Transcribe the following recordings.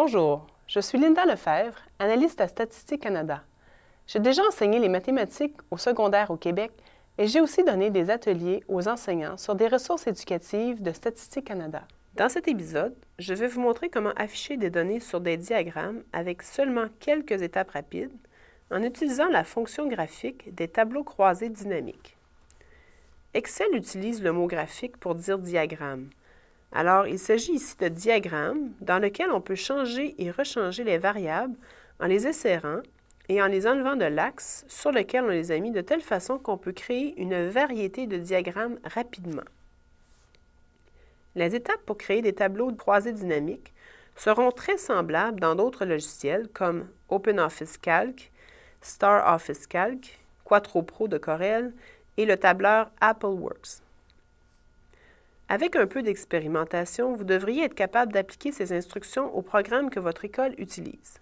Bonjour, je suis Linda Lefebvre, analyste à Statistique Canada. J'ai déjà enseigné les mathématiques au secondaire au Québec et j'ai aussi donné des ateliers aux enseignants sur des ressources éducatives de Statistique Canada. Dans cet épisode, je vais vous montrer comment afficher des données sur des diagrammes avec seulement quelques étapes rapides en utilisant la fonction graphique des tableaux croisés dynamiques. Excel utilise le mot graphique pour dire diagramme. Alors, il s'agit ici de diagrammes dans lesquels on peut changer et rechanger les variables en les insérant et en les enlevant de l'axe sur lequel on les a mis de telle façon qu'on peut créer une variété de diagrammes rapidement. Les étapes pour créer des tableaux croisés dynamiques seront très semblables dans d'autres logiciels comme OpenOffice Calc, StarOffice Calc, Quattro Pro de Corel et le tableur AppleWorks. Avec un peu d'expérimentation, vous devriez être capable d'appliquer ces instructions au programme que votre école utilise.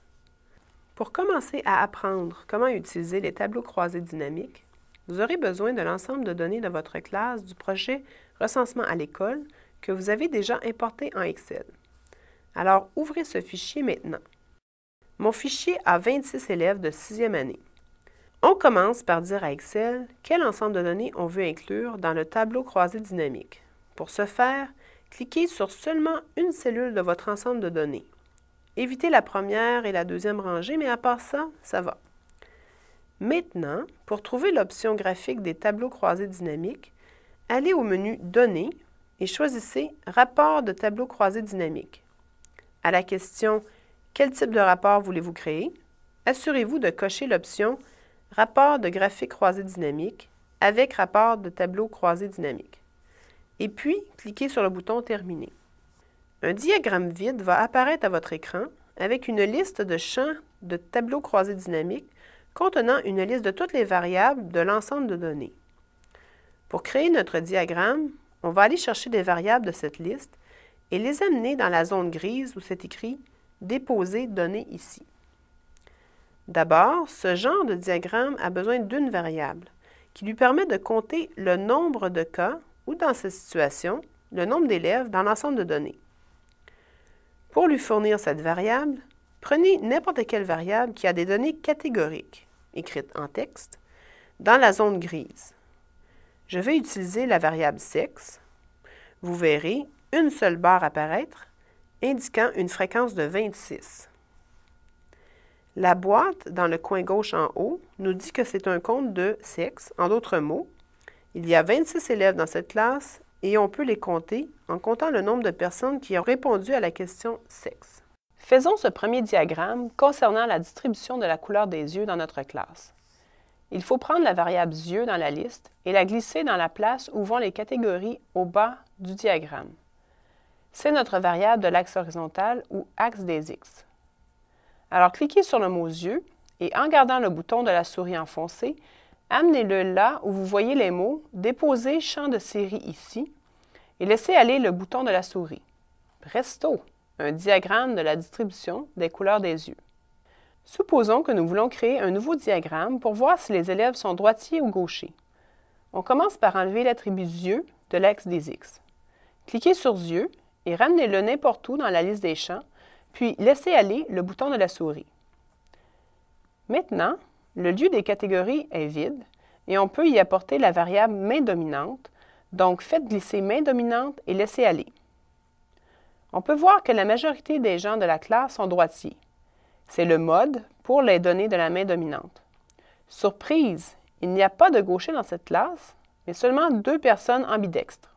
Pour commencer à apprendre comment utiliser les tableaux croisés dynamiques, vous aurez besoin de l'ensemble de données de votre classe du projet Recensement à l'école que vous avez déjà importé en Excel. Alors, ouvrez ce fichier maintenant. Mon fichier a 26 élèves de 6e année. On commence par dire à Excel quel ensemble de données on veut inclure dans le tableau croisé dynamique. Pour ce faire, cliquez sur seulement une cellule de votre ensemble de données. Évitez la première et la deuxième rangée, mais à part ça, ça va. Maintenant, pour trouver l'option graphique des tableaux croisés dynamiques, allez au menu Données et choisissez Rapport de tableau croisé dynamique. À la question Quel type de rapport voulez-vous créer? Assurez-vous de cocher l'option Rapport de graphique croisé dynamique avec rapport de tableau croisé dynamique. Et puis, cliquez sur le bouton Terminer. Un diagramme vide va apparaître à votre écran avec une liste de champs de tableaux croisés dynamiques contenant une liste de toutes les variables de l'ensemble de données. Pour créer notre diagramme, on va aller chercher des variables de cette liste et les amener dans la zone grise où c'est écrit « Déposer données ici ». D'abord, ce genre de diagramme a besoin d'une variable qui lui permet de compter le nombre de cas ou, dans cette situation, le nombre d'élèves dans l'ensemble de données. Pour lui fournir cette variable, prenez n'importe quelle variable qui a des données catégoriques, écrites en texte, dans la zone grise. Je vais utiliser la variable sexe. Vous verrez une seule barre apparaître, indiquant une fréquence de 26. La boîte, dans le coin gauche en haut, nous dit que c'est un compte de sexe. En d'autres mots, il y a 26 élèves dans cette classe et on peut les compter en comptant le nombre de personnes qui ont répondu à la question « sexe ». Faisons ce premier diagramme concernant la distribution de la couleur des yeux dans notre classe. Il faut prendre la variable « yeux » dans la liste et la glisser dans la place où vont les catégories au bas du diagramme. C'est notre variable de l'axe horizontal ou axe des X. Alors, cliquez sur le mot « yeux » et en gardant le bouton de la souris enfoncé, amenez-le là où vous voyez les mots « Déposer champ de série ici » et laissez aller le bouton de la souris. Presto! Un diagramme de la distribution des couleurs des yeux. Supposons que nous voulons créer un nouveau diagramme pour voir si les élèves sont droitiers ou gauchers. On commence par enlever l'attribut yeux de l'axe des X. Cliquez sur yeux et ramenez-le n'importe où dans la liste des champs, puis laissez aller le bouton de la souris. Maintenant, le lieu des catégories est vide et on peut y apporter la variable main dominante, donc faites glisser main dominante et laissez aller. On peut voir que la majorité des gens de la classe sont droitiers. C'est le mode pour les données de la main dominante. Surprise, il n'y a pas de gaucher dans cette classe, mais seulement 2 personnes ambidextres.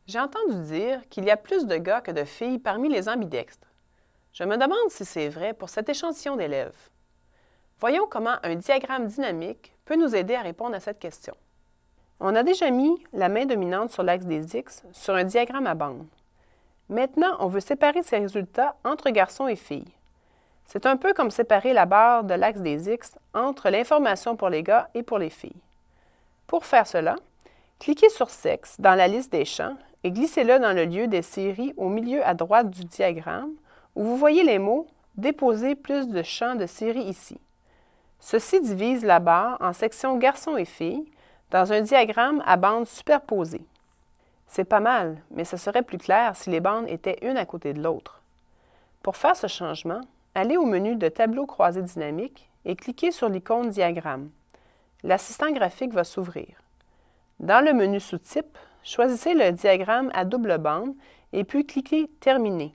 J'ai entendu dire qu'il y a plus de gars que de filles parmi les ambidextres. Je me demande si c'est vrai pour cet échantillon d'élèves. Voyons comment un diagramme dynamique peut nous aider à répondre à cette question. On a déjà mis la main dominante sur l'axe des X sur un diagramme à bandes. Maintenant, on veut séparer ces résultats entre garçons et filles. C'est un peu comme séparer la barre de l'axe des X entre l'information pour les gars et pour les filles. Pour faire cela, cliquez sur « Sexe » dans la liste des champs et glissez-le dans le lieu des séries au milieu à droite du diagramme où vous voyez les mots « Déposer plus de champs de séries ici ». Ceci divise la barre en sections garçons et filles dans un diagramme à bandes superposées. C'est pas mal, mais ce serait plus clair si les bandes étaient une à côté de l'autre. Pour faire ce changement, allez au menu de Tableau croisé dynamique et cliquez sur l'icône Diagramme. L'assistant graphique va s'ouvrir. Dans le menu Sous-type, choisissez le diagramme à double bande et puis cliquez Terminer.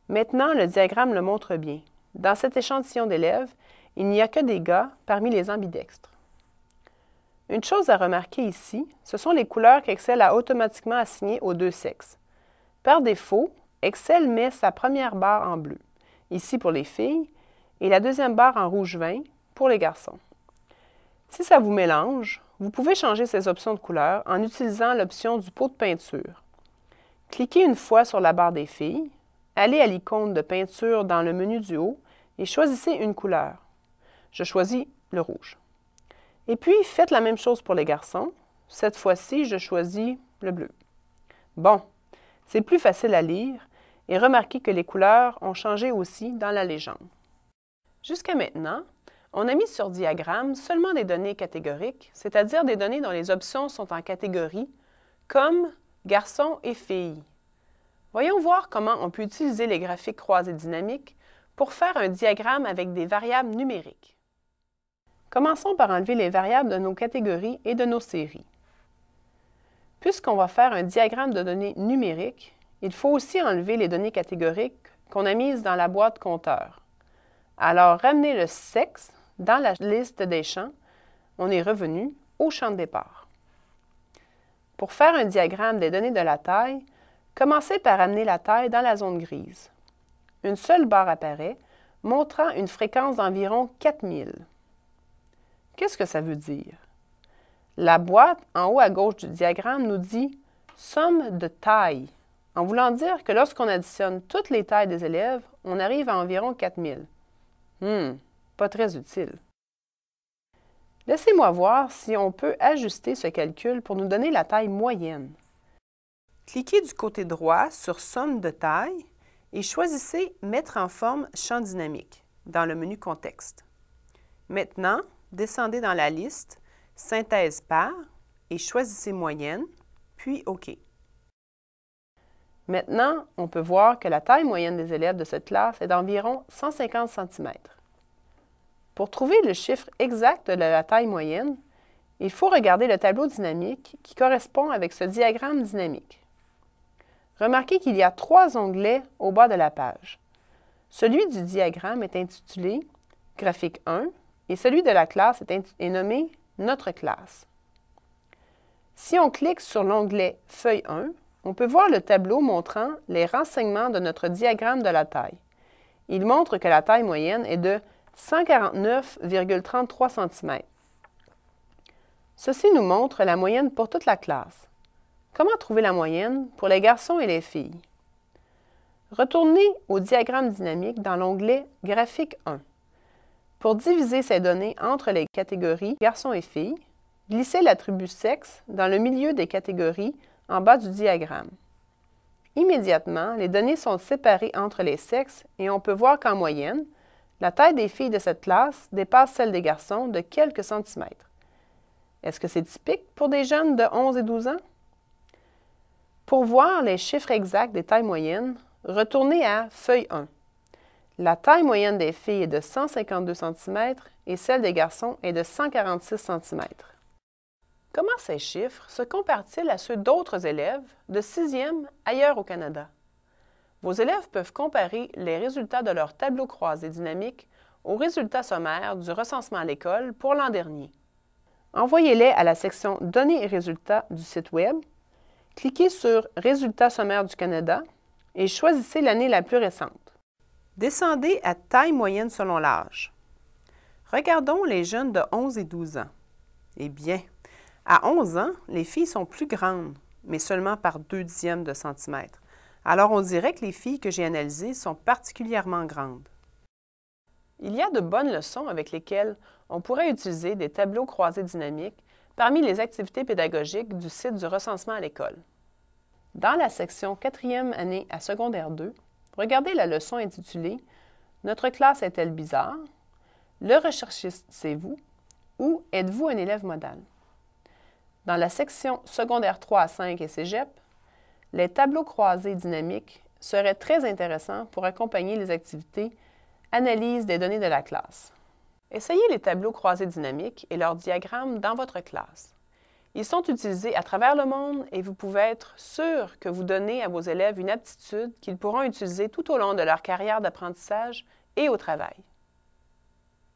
Maintenant, le diagramme le montre bien. Dans cet échantillon d'élèves, il n'y a que des gars parmi les ambidextres. Une chose à remarquer ici, ce sont les couleurs qu'Excel a automatiquement assignées aux deux sexes. Par défaut, Excel met sa première barre en bleu, ici pour les filles, et la deuxième barre en rouge vin pour les garçons. Si ça vous mélange, vous pouvez changer ces options de couleurs en utilisant l'option du pot de peinture. Cliquez une fois sur la barre des filles, allez à l'icône de peinture dans le menu du haut et choisissez une couleur. Je choisis le rouge. Et puis, faites la même chose pour les garçons. Cette fois-ci, je choisis le bleu. Bon, c'est plus facile à lire et remarquez que les couleurs ont changé aussi dans la légende. Jusqu'à maintenant, on a mis sur diagramme seulement des données catégoriques, c'est-à-dire des données dont les options sont en catégorie, comme garçons et filles. Voyons voir comment on peut utiliser les graphiques croisés dynamiques pour faire un diagramme avec des variables numériques. Commençons par enlever les variables de nos catégories et de nos séries. Puisqu'on va faire un diagramme de données numériques, il faut aussi enlever les données catégoriques qu'on a mises dans la boîte compteur. Alors, ramenez le sexe dans la liste des champs. On est revenu au champ de départ. Pour faire un diagramme des données de la taille, commencez par amener la taille dans la zone grise. Une seule barre apparaît, montrant une fréquence d'environ 4000. Qu'est-ce que ça veut dire? La boîte en haut à gauche du diagramme nous dit « somme de taille », en voulant dire que lorsqu'on additionne toutes les tailles des élèves, on arrive à environ 4000. Pas très utile. Laissez-moi voir si on peut ajuster ce calcul pour nous donner la taille moyenne. Cliquez du côté droit sur « Somme de taille » et choisissez « Mettre en forme champ dynamique » dans le menu « Contexte ». Maintenant, descendez dans la liste « Synthèse par » et choisissez « Moyenne », puis « OK ». Maintenant, on peut voir que la taille moyenne des élèves de cette classe est d'environ 150 cm. Pour trouver le chiffre exact de la taille moyenne, il faut regarder le tableau dynamique qui correspond avec ce diagramme dynamique. Remarquez qu'il y a 3 onglets au bas de la page. Celui du diagramme est intitulé « Graphique 1 » et celui de la classe est nommé « Notre classe ». Si on clique sur l'onglet « Feuille 1 », on peut voir le tableau montrant les renseignements de notre diagramme de la taille. Il montre que la taille moyenne est de 149,33 cm. Ceci nous montre la moyenne pour toute la classe. Comment trouver la moyenne pour les garçons et les filles? Retournez au diagramme dynamique dans l'onglet « Graphique 1 ». Pour diviser ces données entre les catégories garçons et filles, glissez l'attribut sexe dans le milieu des catégories en bas du diagramme. Immédiatement, les données sont séparées entre les sexes et on peut voir qu'en moyenne, la taille des filles de cette classe dépasse celle des garçons de quelques centimètres. Est-ce que c'est typique pour des jeunes de 11 et 12 ans? Pour voir les chiffres exacts des tailles moyennes, retournez à Feuille 1. La taille moyenne des filles est de 152 cm et celle des garçons est de 146 cm. Comment ces chiffres se comparent-ils à ceux d'autres élèves de 6e ailleurs au Canada? Vos élèves peuvent comparer les résultats de leur tableau croisé dynamique aux résultats sommaires du recensement à l'école pour l'an dernier. Envoyez-les à la section « Données et résultats » du site Web, cliquez sur « Résultats sommaires du Canada » et choisissez l'année la plus récente. Descendez à taille moyenne selon l'âge. Regardons les jeunes de 11 et 12 ans. Eh bien, à 11 ans, les filles sont plus grandes, mais seulement par 0,2 de centimètre. Alors on dirait que les filles que j'ai analysées sont particulièrement grandes. Il y a de bonnes leçons avec lesquelles on pourrait utiliser des tableaux croisés dynamiques parmi les activités pédagogiques du site du recensement à l'école. Dans la section 4e année à secondaire 2, regardez la leçon intitulée « Notre classe est-elle bizarre? Le recherchiste, c'est vous? Ou êtes-vous un élève modal? » Dans la section secondaire 3 à 5 et cégep, les tableaux croisés dynamiques serait très intéressant pour accompagner les activités analyse des données de la classe. Essayez les tableaux croisés dynamiques et leurs diagrammes dans votre classe. Ils sont utilisés à travers le monde et vous pouvez être sûr que vous donnez à vos élèves une aptitude qu'ils pourront utiliser tout au long de leur carrière d'apprentissage et au travail.